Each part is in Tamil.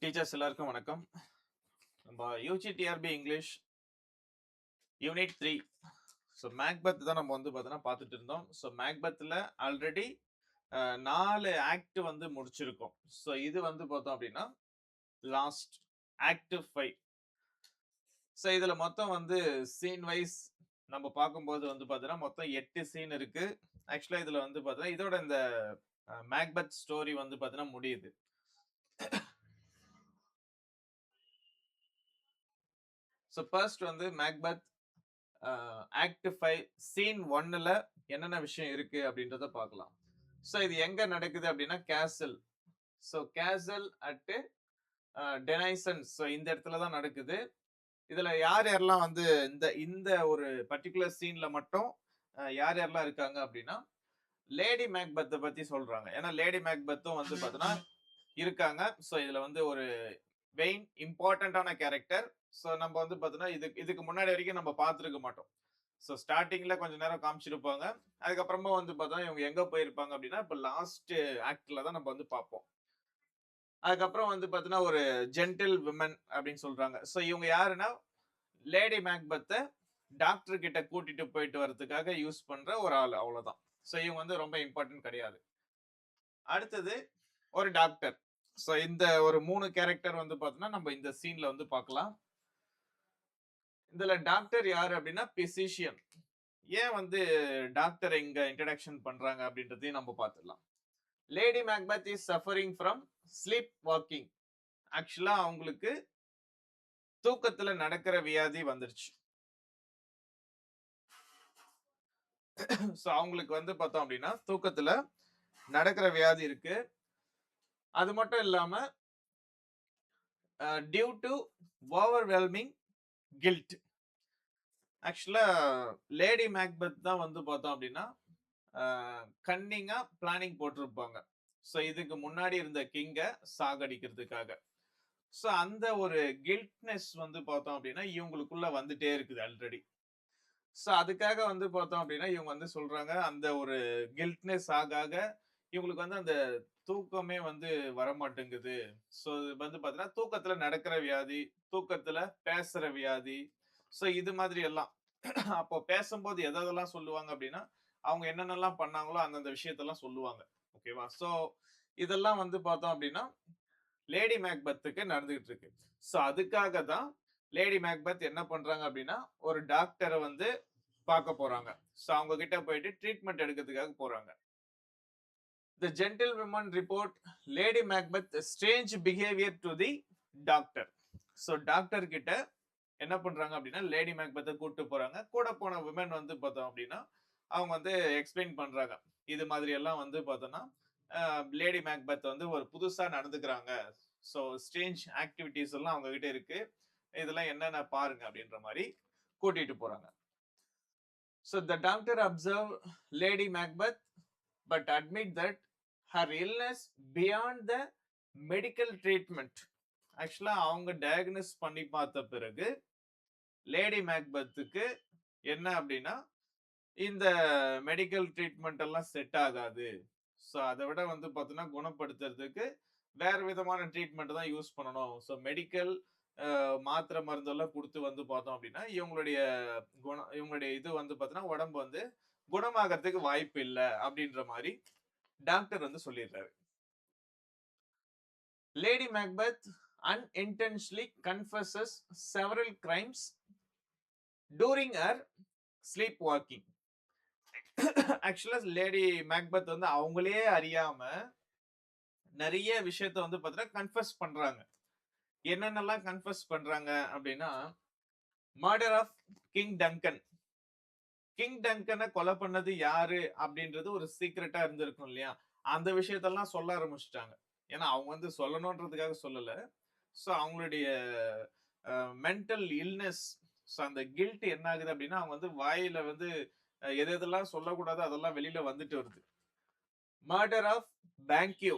டீச்சர்ஸ் எல்லாருக்கும் வணக்கம். நம்ம UGTRB English unit 3. So Macbeth தான் நம்ம வந்து பார்த்தோன்னா பார்த்துட்டு இருந்தோம். ஸோ மேக்பத்தில் ஆல்ரெடி 4 ஆக்ட் வந்து முடிச்சிருக்கோம். ஸோ இது வந்து பார்த்தோம் அப்படின்னா லாஸ்ட் ஆக்ட் 5. ஸோ இதில் மொத்தம் வந்து சீன் வைஸ் நம்ம பார்க்கும்போது வந்து பார்த்தோன்னா மொத்தம் 8 சீன் இருக்கு. ஆக்சுவலாக இதில் வந்து பார்த்தோன்னா இதோட இந்த மேக்பத் ஸ்டோரி வந்து பார்த்தோன்னா முடியுது. ஸோ ஃபர்ஸ்ட் வந்து மேக்பத் ஆக்ட் 5 சீன் 1ல என்னென்ன விஷயம் இருக்கு அப்படின்றத பார்க்கலாம். ஸோ இது எங்க நடக்குது அப்படின்னா castle. So castle at Dunsinane. So இந்த இடத்துல தான் நடக்குது. இதுல யார் யாரெல்லாம் வந்து இந்த இந்த ஒரு பர்டிகுலர் சீன்ல மட்டும் யார் யாரெல்லாம் இருக்காங்க அப்படின்னா லேடி மேக்பத்தை பத்தி சொல்றாங்க. ஏன்னா லேடி மேக்பத்தும் வந்து பார்த்தோன்னா இருக்காங்க. ஸோ இதுல வந்து ஒரு வெயின் இம்பார்ட்டன்டான கேரக்டர். ஸோ நம்ம வந்து பார்த்தோன்னா இதுக்கு முன்னாடி வரைக்கும் நம்ம பார்த்துருக்க மாட்டோம். ஸோ ஸ்டார்டிங்ல கொஞ்ச நேரம் காமிச்சிருப்பாங்க. அதுக்கப்புறமா வந்து பார்த்தா இவங்க எங்க போயிருப்பாங்க அப்படின்னா, இப்ப லாஸ்ட் ஆக்ட்ல தான் நம்ம வந்து பார்ப்போம். அதுக்கப்புறம் வந்து பார்த்தீங்கன்னா, ஒரு ஜென்டில் விமன் அப்படின்னு சொல்றாங்க. ஸோ இவங்க யாருன்னா, லேடி மேக்பத்த டாக்டர் கிட்ட கூட்டிட்டு போயிட்டு வரதுக்காக யூஸ் பண்ற ஒரு ஆள் அவ்வளவுதான். ஸோ இவங்க வந்து ரொம்ப இம்பார்ட்டன்ட் கிடையாது. அடுத்தது ஒரு டாக்டர். ஸோ இந்த ஒரு 3 கேரக்டர் வந்து பார்த்தீங்கன்னா, நம்ம இந்த சீன்ல வந்து பார்க்கலாம். இதுல டாக்டர் யாரு அப்படின்னா பிசிஷியன். ஏன் வந்து டாக்டர் இங்க இன்ட்ரடக்ஷன் பண்றாங்க அப்படின்றதையும் நம்ம பார்த்துடலாம். Lady Macbeth is suffering from sleep walking. ஆக்சுவலா அவங்களுக்கு தூக்கத்துல நடக்கிற வியாதி வந்துருச்சு. சோ அவங்களுக்கு வந்து பார்த்தோம் அப்படின்னா தூக்கத்துல நடக்கிற வியாதி இருக்கு. அது மட்டும் இல்லாம டியூ டு ஓவர்வெல்மிங் கில்ட். ஆக்சுவலா லேடி மேக்பத் தான் வந்து பார்த்தோம் அப்படின்னா கன்னிங்கா பிளானிங் போட்டிருப்பாங்க. சோ இதுக்கு முன்னாடி இருந்த கிங்க சாகடிக்கிறதுக்காக. சோ அந்த ஒரு கில்ட்னஸ் வந்து பார்த்தோம் அப்படின்னா இவங்களுக்குள்ள வந்துட்டே இருக்குது ஆல்ரெடி. சோ அதுக்காக வந்து பார்த்தோம் அப்படின்னா இவங்க வந்து சொல்றாங்க அந்த ஒரு கில்ட்னஸ் ஆக ஆக இவங்களுக்கு வந்து அந்த தூக்கமே வந்து வரமாட்டேங்குது. சோ இது வந்து பார்த்தீங்கன்னா தூக்கத்துல நடக்கிற வியாதி, தூக்கத்துல பேசுற வியாதி. சோ இது மாதிரி எல்லாம். அப்போ பேசும்போது எதெல்லாம் சொல்லுவாங்க அப்படின்னா அவங்க என்னென்னலாம் பண்ணாங்களோ அந்தந்த விஷயத்தெல்லாம் சொல்லுவாங்க. ஓகேவா? சோ இதெல்லாம் வந்து பார்த்தோம் அப்படின்னா லேடி மேக்பத்துக்கு நடந்துகிட்டு இருக்கு. சோ அதுக்காக தான் லேடி மேக்பத் என்ன பண்றாங்க அப்படின்னா ஒரு டாக்டரை வந்து பார்க்க போறாங்க. சோ அவங்க கிட்ட போயிட்டு ட்ரீட்மெண்ட் எடுக்கிறதுக்காக போறாங்க. The gentlewoman report Lady Macbeth strange behavior to the doctor. So doctor கிட்ட என்ன பண்றாங்க அப்படின்னா லேடி மேக்பத்தை கூட்டு போறாங்க. கூட போன விமன் வந்து பார்த்தோம் அப்படின்னா அவங்க வந்து எக்ஸ்பிளைன் பண்றாங்க. இது மாதிரி எல்லாம் வந்து பார்த்தோம்னா லேடி மேக்பத் வந்து ஒரு புதுசா நடந்துக்கிறாங்க. சோ ஸ்ட்ரேஞ்ச் ஆக்டிவிட்டீஸ் எல்லாம் அவங்க கிட்ட இருக்கு. இதெல்லாம் என்னென்ன பாருங்க அப்படின்ற மாதிரி கூட்டிட்டு போறாங்க. So the doctor observed Lady Macbeth but admit that her illness beyond the medical treatment. ஆக்சுவலா அவங்க டயக்னோஸ் பண்ணி பார்த்த பிறகு லேடி மேக்பத்துக்கு என்ன அப்படின்னா இந்த மெடிக்கல் ட்ரீட்மெண்ட் எல்லாம் செட் ஆகாது. ஸோ அதை விட வந்து பார்த்தீங்கன்னா குணப்படுத்துறதுக்கு வேற விதமான ட்ரீட்மெண்ட் தான் யூஸ் பண்ணணும். ஸோ மெடிக்கல் மாத்திரை மருந்தெல்லாம் கொடுத்து வந்து பார்த்தோம் அப்படின்னா இவங்களுடைய இது வந்து பார்த்தீங்கன்னா உடம்பு வந்து குணமாகறதுக்கு வாய்ப்பு இல்லை அப்படின்ற மாதிரி டாக்டர் வந்து சொல்லிடுறாரு. Lady Macbeth unintentionally confesses several crimes during her sleepwalking. ஆக்சுவலா லேடி மேக்பத் வந்து அவங்களே அறியாம நிறைய விஷயத்த வந்து பார்த்தீங்கன்னா கன்ஃபஸ் பண்றாங்க. என்னென்னலாம் கன்ஃபஸ் பண்றாங்க அப்படின்னா murder of king Duncan. King டங்கனை கொலை பண்ணது யாரு அப்படின்றது ஒரு சீக்ரெட்டா இருந்திருக்கும் இல்லையா? அந்த விஷயத்தெல்லாம் சொல்ல ஆரம்பிச்சுட்டாங்க. ஏன்னா அவங்க வந்து சொல்லணும்ன்றதுக்காக சொல்லல. சோ அவங்களுடைய மென்டல் இல்னஸ், சோ அந்த கில்ட் என்ன ஆகுது அப்படின்னா அவங்க வந்து வாயில வந்து எது எதெல்லாம் சொல்லக்கூடாதோ அதெல்லாம் வெளியில வந்துட்டு வருது. Murder of பேங்க்யூ.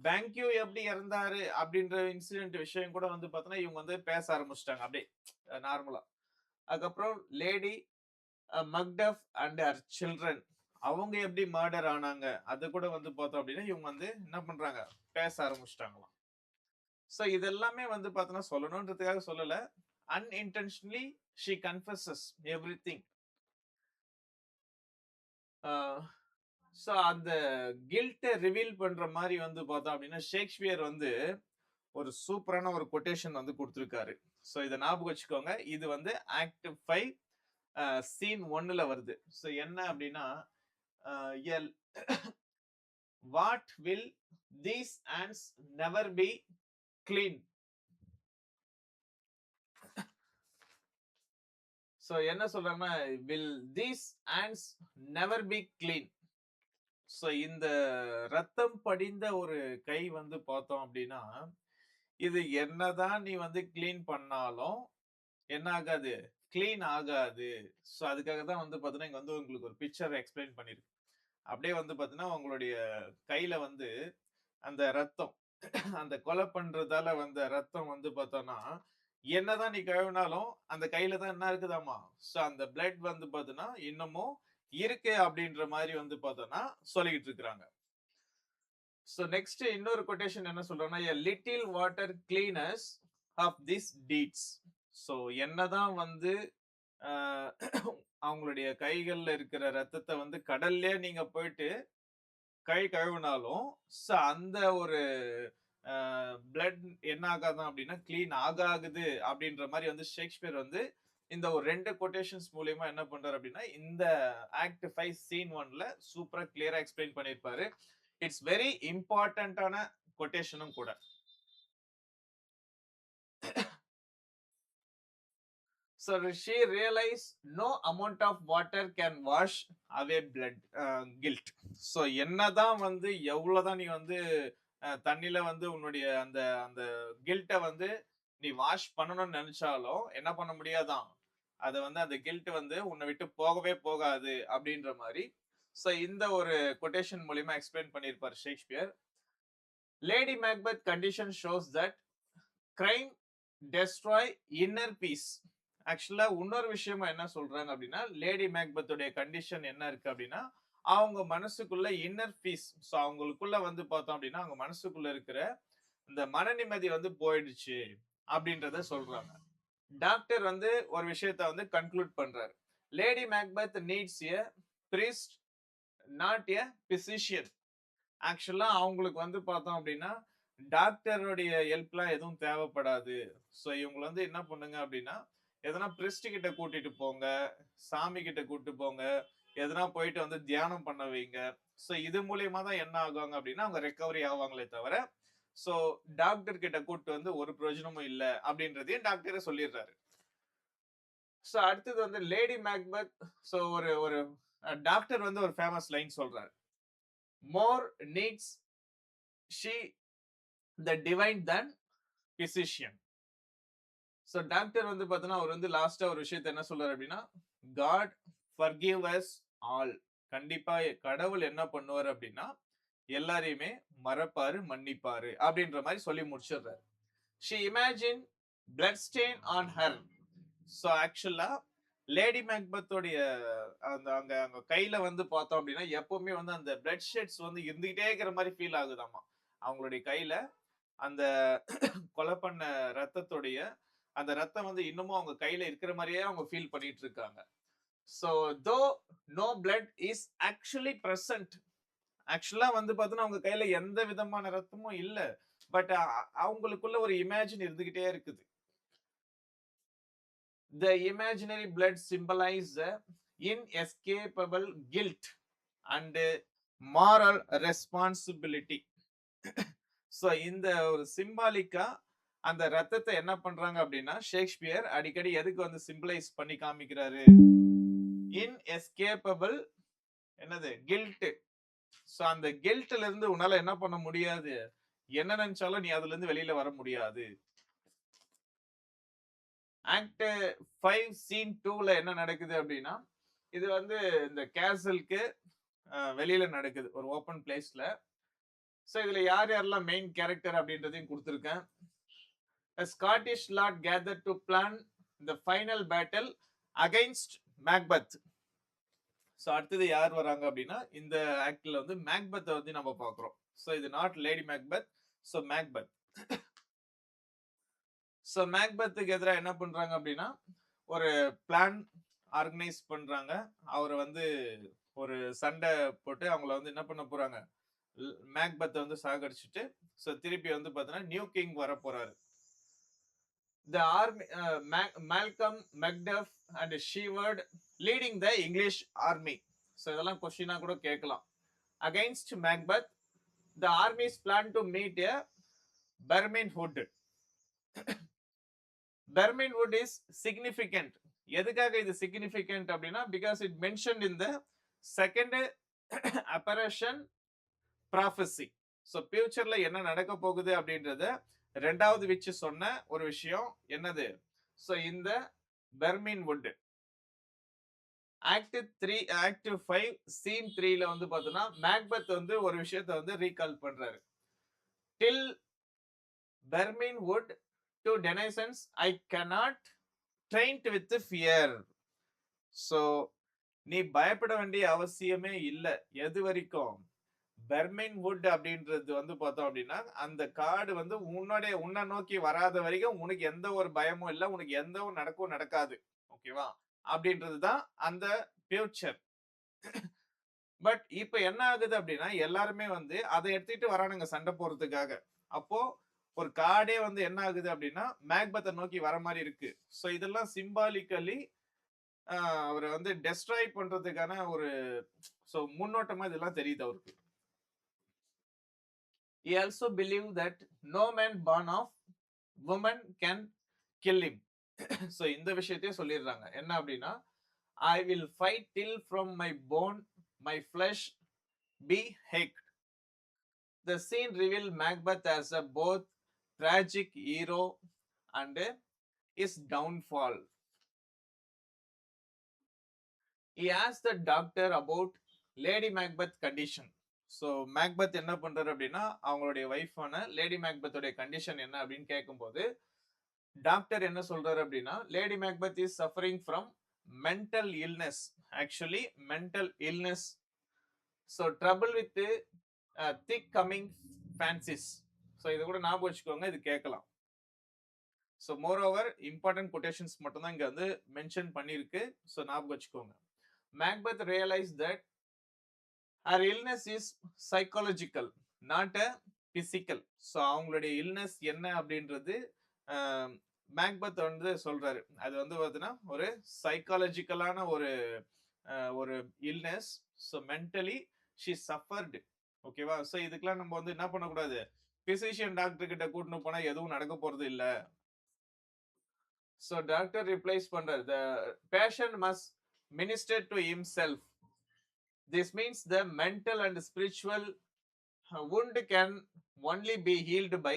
பேங்க்யூ எப்படி இறந்தாரு அப்படின்ற இன்சிடென்ட் விஷயம் கூட வந்து பார்த்தோன்னா இவங்க வந்து பேச ஆரம்பிச்சிட்டாங்க அப்படியே நார்மலா. அதுக்கப்புறம் lady Macduff and her children அவங்க எப்படி மர்டர் ஆனாங்க அது கூட வந்து பார்த்தோம் அப்படின்னா இவங்க வந்து என்ன பண்றாங்க பேச ஆரம்பிச்சிட்டாங்களாம். சோ இது எல்லாமே வந்து பார்த்தோன்னா சொல்லணும்ன்றதுக்காக சொல்லல. Unintentionally she confesses everything. Ah so அந்த கில்ட்ட ரிவீல் பண்ற மாரி வந்து பார்த்தோம் அப்டின்னா, ஷேக்ஸ்பியர் வந்து ஒரு சூப்பரான ஒரு கொட்டேஷன் வந்து குடுத்திருக்காரு. சோ இத ஞாபகம் வச்சுக்கோங்க. இது வந்து ஆக்ட் 5 சீன் 1ல வருது. சோ என்ன அப்டின்னா, L what will these hands never be clean. So என்ன சொல்றாங்கன்னா, will these hands never be clean. So இந்த ரத்தம் படிந்த ஒரு கை வந்து பார்த்தோம் அப்டின்னா, இது என்னதான் நீ வந்து கிளீன் பண்ணாலும் என்ன ஆகாது? கிளீன் ஆகாது. சோ அதுக்காக தான் வந்து பார்த்தீங்கன்னா, இங்க வந்து உங்களுக்கு ஒரு பிக்சர் எக்ஸ்பிளைன் பண்ணிருக்கு. அப்படியே வந்து பார்த்தீங்கன்னா, உங்களுடைய கையில வந்து அந்த ரத்தம், அந்த கொலை பண்றதால வந்த ரத்தம் வந்து பார்த்தோம்னா, என்னதான் நீ கழுவினாலும் அந்த கையில தான் என்ன இருக்குதாமா? சோ அந்த பிளட் வந்து பார்த்தீங்கன்னா, இன்னமும் இருக்கு அப்படின்ற மாரி வந்து பார்த்தோம்னா, சொல்லிக்கிட்டு இருக்கிறாங்க. சோ நெக்ஸ்ட் இன்னொரு கொட்டேஷன் என்ன சொல்றாங்கன்னா, "a little water cleaners of this deeds." So என்னதான் வந்து அ அவங்களுடைய கைகள்ல இருக்கிற ரத்தத்த வந்து கடல்லயே நீங்க போயிட்டு கை கழுவினாலும், அந்த ஒரு அ பிளட் என்ன ஆகாதாம் அப்டின்னா, கிளீன் ஆகாகுது அப்டின்ற மாரி வந்து ஷேக்ஸ்பியர் வந்து இந்த ஒரு 2 கொட்டேஷன்ஸ் மூலியமா என்ன பண்றாரு அப்டின்னா, இந்த ஆக்ட் 5 சீன் 1ல சூப்பரா கிளியரா எக்ஸ்ப்ளைன் பண்ணியிருப்பாரு. இட்ஸ் வெரி இம்பார்ட்டன்ட்டான கொட்டேஷனும் கூட. So she realized no amount of water can wash away blood guilt. So என்னதான் வந்து எவ்வளவுதான் நீ வந்து தண்ணில வந்து உன்னுடைய அந்த அந்த கில்ட்ட வந்து நீ வாஷ் பண்ணணும்னு நினைச்சாலும் என்ன பண்ண முடியாதாம். அது வந்து அந்த கில்ட் வந்து உன்னை விட்டு போகவே போகாது அப்படின்ற மாதிரி. சோ இந்த ஒரு கொட்டேஷன் மூலியமா எக்ஸ்பிளைன் பண்ணியிருப்பார் Shakespeare. Lady Macbeth condition shows that crime destroy inner piece. ஆக்சுவலா இன்னொரு விஷயமா என்ன சொல்றாங்க அப்படின்னா, லேடி மேக்பெத்துடைய கண்டிஷன் என்ன இருக்கு அப்படின்னா, அவங்க மனசுக்குள்ள இன்னர் பீஸ். சோ அவங்களுக்குள்ள வந்து பார்த்தோம் அப்படின்னா, அவங்க மனசுக்குள்ள இருக்கிற இந்த மன நிம்மதி வந்து போயிடுச்சு அப்படின்றத சொல்றாங்க. டாக்டர் வந்து ஒரு விஷயத்த வந்து கன்க்ளூட் பண்றாரு. Lady Macbeth needs a priest, not a physician. ஆக்சுவலா அவங்களுக்கு வந்து பார்த்தோம் அப்படின்னா, டாக்டருடைய ஹெல்ப்லாம் எதுவும் தேவைப்படாது. சோ இவங்கள வந்து என்ன பண்ணுங்க அப்படின்னா, எதனா பிரிஸ்ட் கிட்ட கூட்டிட்டு போங்க, சாமி கிட்ட கூட்டிட்டு போங்க, எதனா போயிட்டு வந்து தியானம் பண்ண வைங்க. சோ இது மூலியமா தான் என்ன ஆகுவாங்க அப்படின்னா, அவங்க ரெக்கவரி ஆவாங்களே தவிர, சோ டாக்டர் கிட்ட கூட்டு வந்து ஒரு பிரயோஜனமும் இல்ல அப்படின்றதையும் டாக்டரே சொல்லிடுறாரு. சோ அடுத்தது வந்து லேடி மேக்பெத். சோ ஒரு ஒரு டாக்டர் வந்து ஒரு ஃபேமஸ் லைன் சொல்றாரு. More needs she the divine than physician. So doctor வந்து பார்த்தீங்கன்னா, அவர் வந்து லாஸ்ட்டா ஒரு விஷயத்த என்ன சொல்றாரு அப்படின்னா, காட் ஃபர்கிவ் அஸ் ஆல். கண்டிப்பா கடவுள் என்ன பண்ணுவாரு அப்படின்னா, எல்லாரையுமே மறப்பாரு, மன்னிப்பாரு அப்படின்ற மாரி சொல்லி முடிச்சிடுறாரு. She imagine blood stain on her. So actually lady மேக்பெத்தோடைய அந்த அங்க அங்க கையில வந்து பார்த்தோம் அப்படின்னா, எப்பவுமே வந்து அந்த பிளட் ஷெட்ஸ் வந்து இருந்துகிட்டே இருக்கிற மாரி ஃபீல் ஆகுதாமா. அவங்களுடைய கையில அந்த கொலை பண்ண ரத்தத்துடைய அந்த ரத்தம் வந்து இன்னமும் அவங்க கையில இருக்கிற மாதிரியே அவங்க ஃபீல் பண்ணிட்டு இருக்காங்க. So though no blood is actually present. ஆக்சுவலா வந்து பார்த்தோன்னா அவங்க கையில எந்த விதமான ரத்தமும் இல்ல. பட் அவங்களுக்குள்ள ஒரு இமேஜின் இருந்துகிட்டே இருக்குது. The imaginary blood symbolize the inescapable guilt and moral responsibility. So இந்த ஒரு சிம்பாலிக்கா அந்த ரத்தத்த என்ன பண்றாங்க அப்படின்னா, ஷேக்ஸ்பியர் அடிக்கடி எதுக்கு வந்து சிம்பலைஸ் பண்ணி காமிக்கிறாரு? இன்எஸ்கேப்பபிள் என்னது? கில்ட். சோ அந்த கில்ட்ல இருந்து உன்னால என்ன பண்ண முடியாது? என்ன நெனச்சாலும் நீ அதுல இருந்து வெளியில வர முடியாது. ஆக்ட் 5 சீன் 2ல என்ன நடக்குது அப்படின்னா, இது வந்து இந்த கேசலுக்கு வெளியில நடக்குது. ஒரு ஓப்பன் பிளேஸ்ல. சோ இதுல யார் யாரெல்லாம் மெயின் கேரக்டர் அப்படின்றதையும் குடுத்திருக்கேன். A Scottish lord gathered to plan the final battle against Macbeth. So அடுத்தது யார் வராங்க அப்படின்னா, இந்த ஆக்ட்ல வந்து மேக்பெத்த வந்து நம்ம பார்க்கிறோம். சோ இது not lady Macbeth. So Macbeth. So மேக்பெத்துக்கு எதிரா என்ன பண்றாங்க அப்படின்னா, ஒரு பிளான் ஆர்கனைஸ் பண்றாங்க. அவர வந்து ஒரு சண்டை போட்டு அவங்கள வந்து என்ன பண்ண போறாங்க, மேக்பெத்த வந்து சாகடிச்சுட்டு, சோ திருப்பி வந்து பார்த்தீங்கன்னா, நியூ கிங் வரப்போறாரு. The army, Malcolm, Macduff and Sheward leading the English army. So இதெல்லாம் கொஸ்டினா கூட கேட்கலாம். Against Macbeth, the armies plan to meet a Birmingham Wood. Birmingham Wood is significant. எதுக்காக இது significant அப்படின்னா, because it mentioned in the second apparition prophecy. So futureல என்ன நடக்க போகுது அப்படின்றத ரெண்டாவது விச்சு சொன்ன ஒரு விஷயம் என்னது? So இந்த Birnam Wood act 3 act 5 scene 3ல வந்து பார்த்தோம்னா மேக்பெத் வந்து ஒரு விஷயத்தை வந்து ரீகால் பண்றாரு. Till Birnam Wood to Dunsinane I cannot taint with fear. So நீ பயப்பட வேண்டிய அவசியமே இல்ல. எது வரைக்கும் பெர்மின் வுட் அப்படின்றது வந்து பார்த்தோம் அப்படின்னா அந்த காடு வந்து உன்னை நோக்கி வராத வரைக்கும் உனக்கு எந்த ஒரு பயமும் இல்லை, உனக்கு எந்த ஒரு நடக்காது. ஓகேவா? அப்படின்றது தான் அந்த ஃபியூச்சர். பட் இப்ப என்ன ஆகுது அப்படின்னா எல்லாருமே வந்து அதை எடுத்துட்டு வரானுங்க சண்டை போறதுக்காக. அப்போ ஒரு காடே வந்து என்ன ஆகுது அப்படின்னா மேக்பத்தை நோக்கி வர மாதிரி இருக்கு. சோ இதெல்லாம் சிம்பாலிக்கலி அவரை வந்து டெஸ்ட்ராய் பண்றதுக்கான ஒரு முன்னோட்டமா இதெல்லாம் தெரியுது அவருக்கு. He also believed that no man born of woman can kill him. So இந்த விஷயத்தையும் சொல்லிடுறாங்க. என்ன அப்படின்னா, I will fight till from my bone my flesh be hacked. The scene revealed Macbeth as a both tragic hero and his downfall. He asked the doctor about Lady Macbeth condition. So Macbeth என்ன பண்றாரு அப்படின்னா அவங்களுடைய ஒய்ஃபான லேடி மேக்பத்தோடைய கண்டிஷன் என்ன அப்படின்னு கேட்கும்போது டாக்டர் என்ன சொல்றாரு அப்படின்னா lady Macbeth is suffering from mental illness. Actually mental illness. So trouble with thick coming fancies. So இதை கூட ஞாபகம் வச்சுக்கோங்க, இது கேட்கலாம். So more over important quotations மட்டும் தான் இங்க வந்து மென்ஷன் பண்ணிருக்கு. ஸோ ஞாபகம் வச்சுக்கோங்க. Macbeth realise that her illness is psychological, not a physical. So அவங்களுடைய இல்னஸ் என்ன அப்படின்றது மேக்பத் வந்து சொல்றாரு. அது வந்து பார்த்தீங்கன்னா ஒரு சைக்காலஜிக்கலான ஒரு ஒரு illness. So mentally she suffered. ஓகேவா? ஸோ இதுக்கெல்லாம் நம்ம வந்து என்ன பண்ணக்கூடாது, பிசிஷியன் டாக்டர் கிட்ட கூட்டின்னு போனா எதுவும் நடக்க போறது இல்ல. ஸோ டாக்டர் ரிப்ளைஸ் பண்றாரு, the patient must minister to himself. This means the mental and spiritual wound can only be healed by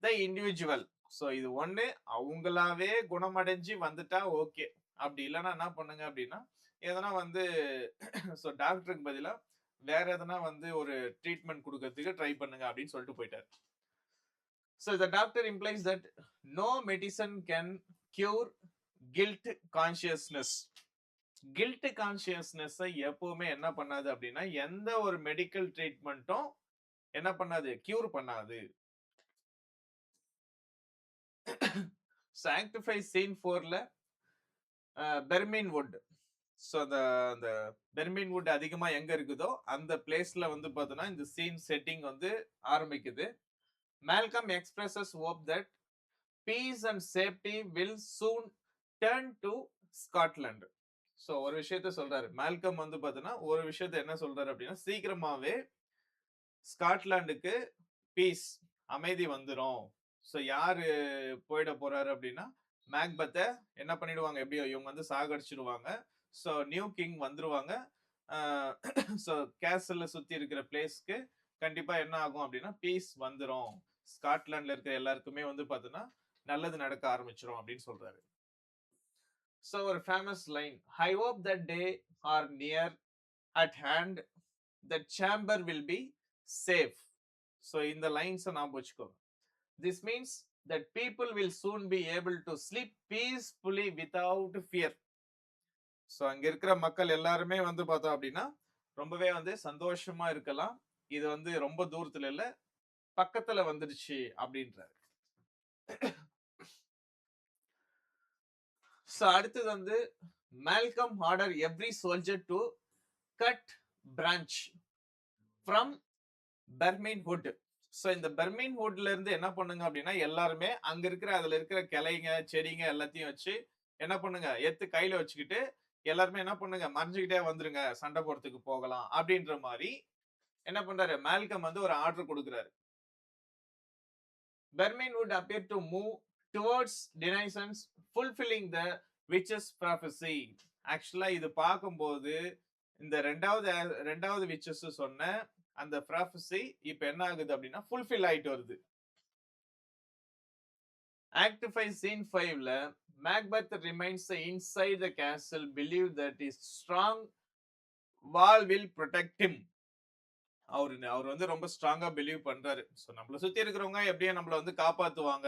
the individual. So இது ஒண்ணு அவங்களாவே குணமடைஞ்சு வந்துட்டா ஓகே. அப்படி இல்லைன்னா என்ன பண்ணுங்க அப்படின்னா எதனா வந்து ஸோ டாக்டருக்கு பதிலா வேற எதனா வந்து ஒரு ட்ரீட்மெண்ட் கொடுக்கறதுக்கு ட்ரை பண்ணுங்க அப்படின்னு சொல்லிட்டு போயிட்டாரு. So the doctor implies that no medicine can cure guilt consciousness. Guilt consciousness எப்பவுமே என்ன பண்ணாது அப்படின்னா எந்த ஒரு மெடிக்கல் ட்ரீட்மெண்ட்டும் என்ன பண்ணாது, கியூர் பண்ணாது. சாங்டிஃபை சீன் 4ல பெர்மின் வுட். ஸோ அந்த பெர்மின் வுட் அதிகமா எங்க இருக்குதோ அந்த பிளேஸ்ல வந்து பார்த்தோன்னா இந்த சீன் செட்டிங் வந்து ஆரம்பிக்குது. Malcolm expresses hope that peace and safety will soon turn to Scotland. So ஒரு விஷயத்த சொல்றாரு மேல்கம் வந்து பார்த்தீங்கன்னா ஒரு விஷயத்த என்ன சொல்றாரு அப்படின்னா சீக்கிரமாவே ஸ்காட்லாண்டுக்கு பீஸ் அமைதி வந்துடும். ஸோ யாரு போயிட போறாரு அப்படின்னா மேக்பத்தை என்ன பண்ணிடுவாங்க, எப்படியோ இவங்க வந்து சாகடிச்சிடுவாங்க. ஸோ நியூ கிங் வந்துருவாங்க. ஸோ கேசல்ல சுத்தி இருக்கிற பிளேஸ்க்கு கண்டிப்பா என்ன ஆகும் அப்படின்னா பீஸ் வந்துடும். ஸ்காட்லாண்ட்ல இருக்கிற எல்லாருக்குமே வந்து பார்த்தீங்கன்னா நல்லது நடக்க ஆரம்பிச்சிடும் அப்படின்னு சொல்றாரு. ஸோ ஒரு famous line, I hope that day are near at hand that chamber will be safe. So இந்த லைன்ஸை ஞாபகம் வச்சுக்கோங்க. This means that people will soon be able to sleep peacefully without fear. So அங்க இருக்கிற மக்கள் எல்லாருமே வந்து பார்த்தோம் அப்படின்னா ரொம்பவே வந்து சந்தோஷமா இருக்கலாம். இது வந்து ரொம்ப தூரத்துல இல்ல, பக்கத்துல வந்துடுச்சு அப்படின்றாரு. ஸோ அடுத்தது வந்து Malcolm order every soldier to cut branch from Birnam Wood. So இந்த பெர்மின் ஹுட்ல இருந்து என்ன பண்ணுங்க அப்படின்னா எல்லாருமே அங்க இருக்கிற அதுல இருக்கிற கிளைங்க செடிங்க எல்லாத்தையும் வச்சு என்ன பண்ணுங்க எத்து கையில வச்சுக்கிட்டு எல்லாருமே என்ன பண்ணுங்க மறைஞ்சுக்கிட்டே வந்துருங்க சண்டை போறதுக்கு போகலாம் அப்படின்ற மாதிரி என்ன பண்றாரு மால்கம் வந்து ஒரு ஆர்டர் கொடுக்குறாரு. Fermin would appear to move towards denizen's fulfilling the witch's prophecy. ஆக்சுவலா இது பார்க்கும்போது இந்த ரெண்டாவது விச்சஸ் சொன்ன அந்த ப்ராஃபஸி இப்ப என்ன ஆகுது அப்படின்னா ஃபுல்ஃபில் ஆயிட்டு வருது. ஆக்ட் 5 சீன் 5ல Macbeth remains inside the castle believe that is strong wall will protect him. அவர் வந்து ரொம்ப ஸ்ட்ராங்கா பிலீவ் பண்றாரு. ஸோ நம்மள சுத்தி இருக்கிறவங்க எப்படியும் நம்மள வந்து காப்பாத்துவாங்க.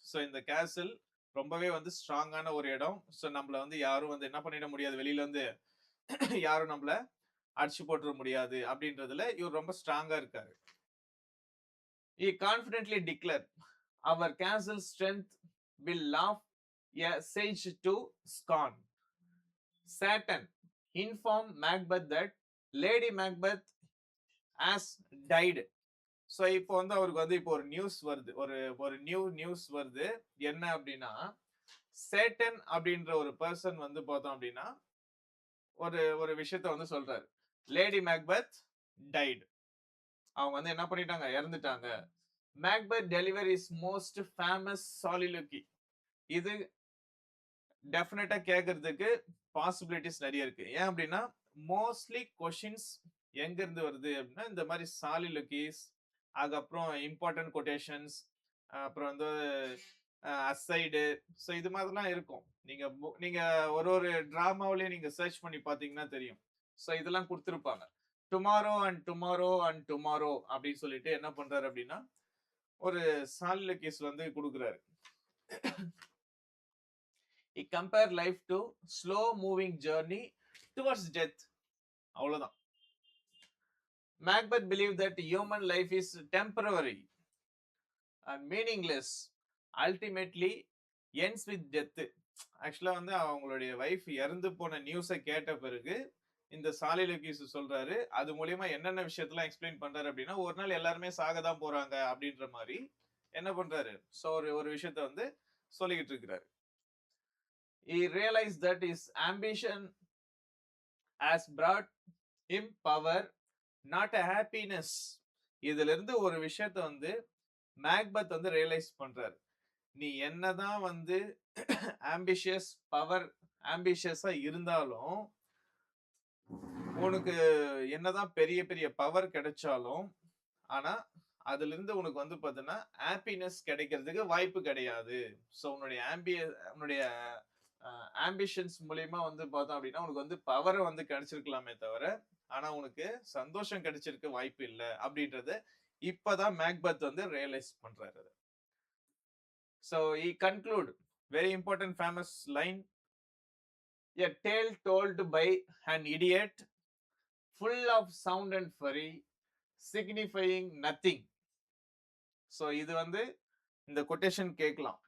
ஸோ இந்த கேசல் ரொம்பவே வந்து ஸ்ட்ராங்கான ஒரு இடம். ஸோ நம்மள வந்து யாரும் வந்து என்ன பண்ணிட முடியாது, வெளியில வந்து யாரும் நம்மள அடிச்சு போட்டுற முடியாது அப்படின்றதுல இவர் ரொம்ப ஸ்ட்ராங்கா இருக்காரு. He confidently declared, our castle strength will laugh a sage to scorn. Satan informed Macbeth that Lady Macbeth has died. So இப்போ வந்து அவருக்கு வந்து இப்போ ஒரு நியூஸ் வருது, ஒரு நியூஸ் வருது. என்ன அப்படின்னா சேட்டன் அப்படின்ற ஒரு பர்சன் வந்து பார்த்தோம் அப்படின்னா ஒரு விஷயத்த வந்து சொல்றாரு. Lady Macbeth died. அவங்க வந்து என்ன பண்ணிட்டாங்க, இறந்துட்டாங்க. Macbeth deliver is most famous soliloquy. இது டெஃபினட்டா கேட்கறதுக்கு பாசிபிலிட்டிஸ் நிறைய இருக்கு. ஏன் அப்படின்னா மோஸ்ட்லி கொஷின்ஸ் எங்க இருந்து வருது அப்படின்னா இந்த மாதிரி சாலிலுக்கிஸ், அதுக்கப்புறம் இம்பார்ட்டன்ட் கொட்டேஷன்ஸ், அப்புறம் வந்து அசைடு, ஸோ இது மாதிரிலாம் இருக்கும். நீங்க ஒரு டிராமாவிலேயே நீங்க சர்ச் பண்ணி பார்த்தீங்கன்னா தெரியும். ஸோ இதெல்லாம் கொடுத்துருப்பாங்க. Tomorrow and tomorrow and tomorrow அப்படின்னு சொல்லிட்டு என்ன பண்றாரு அப்படின்னா ஒரு சாலிலக்கிஸ் வந்து கொடுக்குறாரு. He compare life to slow moving journey towards death. அவ்வளவுதான். Macbeth believed that human life is temporary and meaningless, ultimately ends with death. ஆக்சுவலா வந்து அவங்களுடைய வைஃப் இறந்து போன நியூஸை கேட்ட பிறகு இந்த சாலிலக்கிஸ் சொல்றாரு, அது மூலியமா என்னென்ன விஷயத்தெல்லாம் எக்ஸ்பிளைன் பண்றாரு அப்படின்னா ஒரு நாள் எல்லாருமே சாக தான் போறாங்க அப்படின்ற மாதிரி என்ன பண்றாரு, ஸோ ஒரு விஷயத்த வந்து சொல்லிக்கிட்டு இருக்கிறாரு. He realized that his ambition has brought him power, not a happiness. இதுல இருந்து ஒரு விஷயத்த வந்து மேக்பெத் வந்து ரியலைஸ் பண்றாரு. நீ என்னதான் வந்து ஆம்பிஷியஸா இருந்தாலும் உனக்கு என்னதான் பெரிய பெரிய பவர் கிடைச்சாலும் ஆனா அதுல இருந்து உனக்கு வந்து பாத்தீங்கன்னா ஹாப்பினஸ் கிடைக்கிறதுக்கு வாய்ப்பு கிடையாது. ஸோ உன்னுடைய ஆம்பிஷன்ஸ் மூலியமா வந்து பார்த்தோம் அப்படின்னா உனக்கு வந்து பவர் வந்து கிடைச்சிருக்கலாமே தவிர ஆனா உனக்கு சந்தோஷம் கிடைச்சிருக்க வாய்ப்பு இல்லை அப்படின்றத இப்பதான் மேக்பெத் வந்து ரியலைஸ் பண்றாரு. So he conclude very important famous line, a tale told by an idiot full of sound and fury signifying nothing. So இது வந்து இந்த கொட்டேஷன் கேட்கலாம்.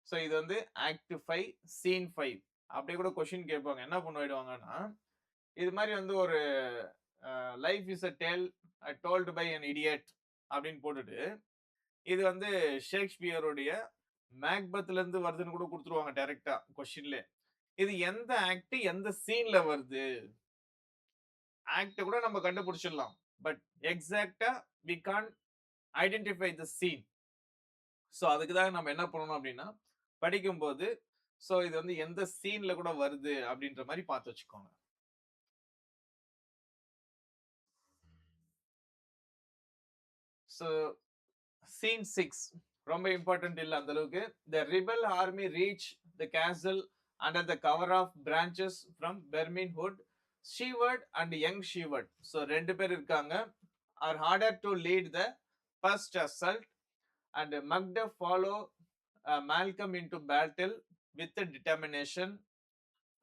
ஸோ இது வந்து ஆக்ட் 5 சீன் 5 அப்படியே கூட கொஸ்டின் கேட்பாங்க. என்ன பண்ணிடுவாங்கன்னா இது மாதிரி வந்து ஒரு life is a tale told by an idiot அப்படின்னு போட்டுட்டு இது வந்து ஷேக்ஸ்பியருடைய மேக்பத்ல இருந்து வருதுன்னு கூட கொடுத்துருவாங்க டைரக்டா கொஸ்டின்ல. இது எந்த ஆக்ட் எந்த சீன்ல வருது, ஆக்ட் கூட நம்ம கண்டுபிடிச்சிடலாம், பட் எக்ஸாக்டா we can identify the scene. So அதுக்கு தான் நம்ம என்ன பண்ணணும் அப்படின்னா படிக்கும்போது ஸோ இது வந்து எந்த சீன்ல கூட வருது அப்படின்ற மாதிரி பார்த்து வச்சுக்கோங்க. ஸோ சீன் 6 ரொம்ப இம்பார்ட்டன்ட் இல்ல அந்த அளவுக்கு. The rebel army reach the castle under the cover of branches from Birnam Wood. Siward and young Siward, so ரெண்டு பேர் இருக்காங்க, are ordered to lead the first assault and Macduff follow Malcolm into battle with determination.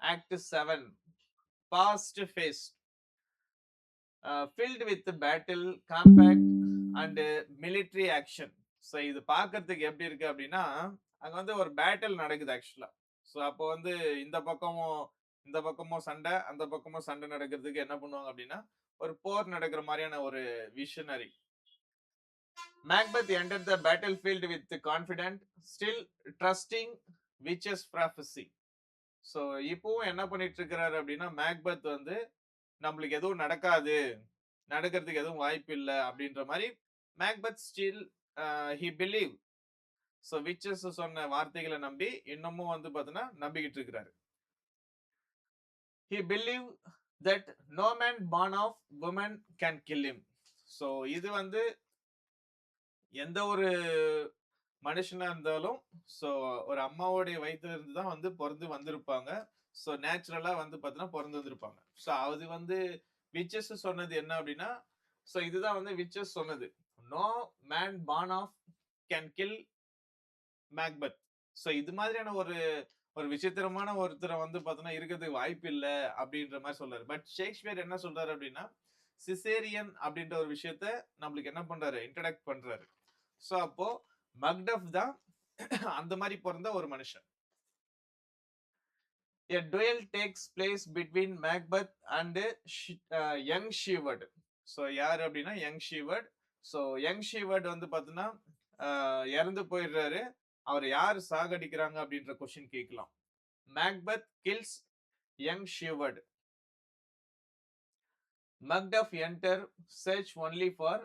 Act 7 fast pace filled with battle, combat and military action. So இது பார்க்கறதுக்கு எப்படி இருக்கு அப்படின்னா அங்க வந்து ஒரு பேட்டில் நடக்குது ஆக்சுவலா. ஸோ அப்போ வந்து இந்த பக்கமும் இந்த பக்கமும் சண்டை, அந்த பக்கமும் சண்டை நடக்கிறதுக்கு என்ன பண்ணுவாங்க அப்படின்னா, ஒரு போர் நடக்கிற மாதிரியான ஒரு visionary. Macbeth entered the battlefield with confident, still trusting witch's prophecy. So இப்பவும் என்ன பண்ணிட்டு இருக்கிறாரு அப்படின்னா, மேக்பெத் வந்து நம்மளுக்கு எதுவும் நடக்காது, நடக்கிறதுக்கு எதுவும் வாய்ப்பு இல்ல அப்படின்ற மாதிரி Macbeth still he believe. So witches சொன்ன வார்த்தைகளை நம்பி இன்னமும் வந்து பார்த்தீங்கன்னா நம்பிக்கிட்டு இருக்கிறாரு. He believed that no man born of woman can kill him. So இது வந்து எந்த ஒரு மனுஷனா இருந்தாலும், ஸோ ஒரு அம்மாவுடைய வயித்துல இருந்து தான் வந்து பொறந்து வந்திருப்பாங்க. ஸோ நேச்சுரலா வந்து பார்த்தீங்கன்னா பொறந்து வந்திருப்பாங்க. ஸோ அது வந்து விச்சஸ் சொன்னது என்ன அப்படின்னா, ஸோ இதுதான் வந்து விச்சஸ் சொன்னது. No man born of can kill Macbeth. So இது மாதிரியான ஒரு ஒரு விசித்திரமான ஒருத்தரை வந்து பார்த்தீங்கன்னா இருக்கிறதுக்கு வாய்ப்பு இல்ல அப்படின்ற மாதிரி சொல்றாரு. பட் ஷேக்ஸ்பியர் என்ன சொல்றாரு அப்படின்னா, சிசேரியன் அப்படின்ற ஒரு விஷயத்த நம்மளுக்கு என்ன பண்றாரு, இன்ட்ரடக்ட் பண்றாரு. ஸோ அப்போ மக்டஃப் தான் அந்த மாதிரி பிறந்த ஒரு மனுஷன். A duel takes place between Macbeth and young Sheward. So யார் அப்படின்னா யங் ஷீவர்ட். ஸோ யங் ஷீவர்ட் வந்து பார்த்தீங்கன்னா இறந்து போயிடுறாரு. அவர் யார் சாகடிக்கிறாங்க அப்படின்ற கொஸ்டின் கேட்கலாம். Macbeth kills young Siward. Macduff enter search only for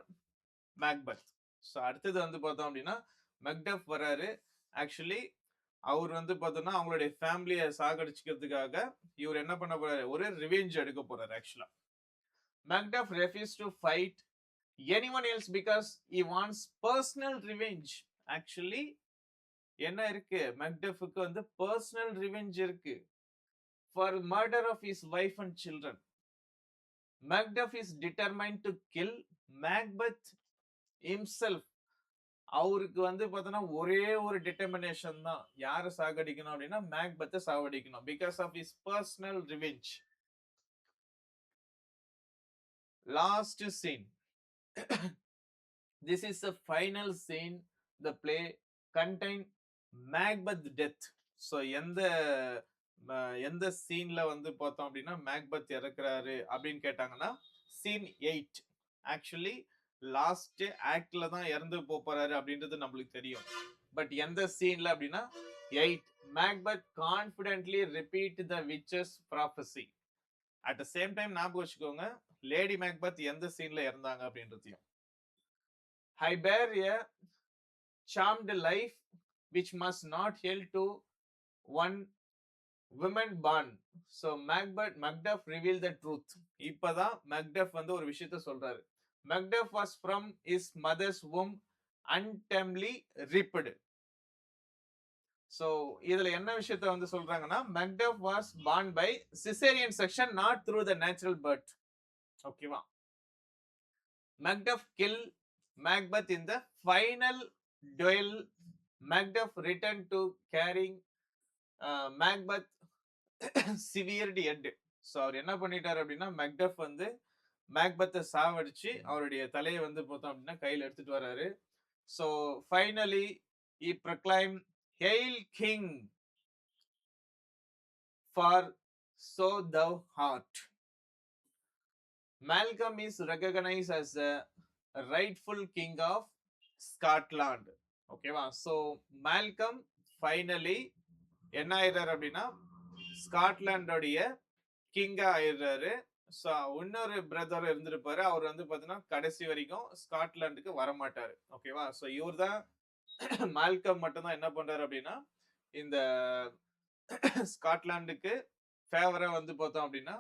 Macbeth. So அடுத்தது வந்து பார்த்தோம் அப்படின்னா மக்டஃப் வராரு. ஆக்சுவலி அவர் வந்து பார்த்தோம்னா அவங்களுடைய ஃபேமிலியை சாகடிச்சுக்கிறதுக்காக இவர் என்ன பண்ண போறாரு, ஒரு ரிவெஞ்ச் எடுக்க போறாரு. ஆக்சுவலா Macduff refuse to fight anyone else because he wants personal revenge. Actually என்ன இருக்கு, மேக்டஃப்க்கு வந்து பர்சனல் ரிவெஞ்ச் இருக்கு for murder of his wife and children. Macduff is determined to kill Macbeth himself. அவருக்கு வந்து பார்த்தோன்னா ஒரே ஒரு டிட்டர்மினேஷன் தான், யாரை சாகடிக்கணும் அப்படின்னா மேக்பெத்தை சாகடிக்கணும். Because of his personal revenge. Last scene. This is the final scene. The play contain Macbeth death. So எந்த சீன்ல வந்து பார்த்தோம் அப்படின்னா மேக்பெத் இறக்குறாரு அப்படின்னு கேட்டாங்கன்னா சீன் 8. ஆக்சுவலி லாஸ்ட் ஆக்ட்ல தான் இறந்து போறாரு அப்படின்றது நம்மளுக்கு தெரியும். பட் எந்த சீன்ல அப்படின்னா 8. Macbeth confidently repeat the witches prophecy. At the same time ஞாபகம் வச்சுக்கோங்க, லேடி மேக்பெத் எந்த சீன்ல இறந்தாங்க அப்படின்றதையும். I bear a charmed life which must not held to one woman born. So Macduff revealed the truth. இப்பதான் Macduff வந்து ஒரு விஷயத்தை சொல்றாரு. Macduff was from his mother's womb untimely reaped. So இதுல என்ன விஷயத்தை வந்து சொல்றாங்கன்னா, Macduff was born by cesarean section, not through the natural birth. ஓகேவா? Macduff killed Macbeth in the final duel. Macduff returned to carrying Macbeth severed head. So அவர் என்ன பண்ணிட்டாரு அப்படின்னா மேக்டஃப் வந்து மேக்பெத்தை சாவடிச்சு அவருடைய தலையை வந்து பார்த்தோம் அப்படின்னா கையில் எடுத்துட்டு வர்றாரு. So finally he proclaimed hail king for so thou art. Malcolm is recognized as the rightful king of Scotland. ஓகேவா? ஸோ மேல்கம் ஃபைனலி என்ன ஆயிடுறாரு அப்படின்னா ஸ்காட்லாண்டோடைய கிங்கா ஆயிடுறாரு. ஸோ இன்னொரு பிரதர் இருந்திருப்பாரு, அவர் வந்து பார்த்தீங்கன்னா கடைசி வரைக்கும் ஸ்காட்லாண்டுக்கு வரமாட்டாரு. ஓகேவா? ஸோ இவர் தான் மால்கம் மட்டும்தான் என்ன பண்றாரு அப்படின்னா இந்த ஸ்காட்லாண்டுக்கு ஃபேவரா வந்து பார்த்தோம் அப்படின்னா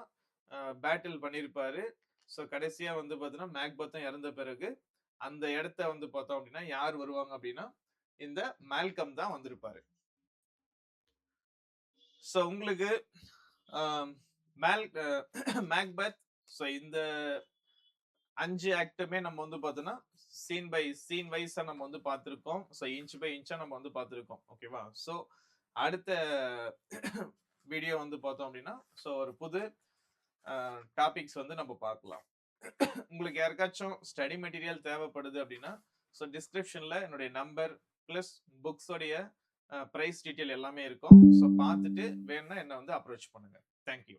பேட்டில் பண்ணியிருப்பாரு. ஸோ கடைசியா வந்து பார்த்தீங்கன்னா மேக்பெத்தும் இறந்த பிறகு அந்த இடத்த வந்து பார்த்தோம் அப்படின்னா யார் வருவாங்க அப்படின்னா இந்த மால்கம் தான் வந்திருப்பாரு. ஸோ உங்களுக்கு மேக்பெத், ஸோ இந்த 5 ஆக்டுமே நம்ம வந்து பார்த்தோம்னா சீன் பை சீன் வைஸா நம்ம வந்து பார்த்துருக்கோம். ஸோ இன்ச் பை இன்ச்சா நம்ம வந்து பார்த்துருக்கோம். ஓகேவா? ஸோ அடுத்த வீடியோ வந்து பார்த்தோம் அப்படின்னா ஸோ ஒரு புது டாபிக்ஸ் வந்து நம்ம பார்க்கலாம். உங்களுக்கு யாருக்காச்சும் ஸ்டடி மெட்டீரியல் தேவைப்படுது அப்படின்னா ஸோ டிஸ்கிரிப்ஷன்ல என்னுடைய நம்பர் பிளஸ் புக்ஸோடைய பிரைஸ் டீட்டெயில் எல்லாமே இருக்கும். ஸோ பார்த்துட்டு வேணும்னா என்ன வந்து அப்ரோச் பண்ணுங்க. Thank you.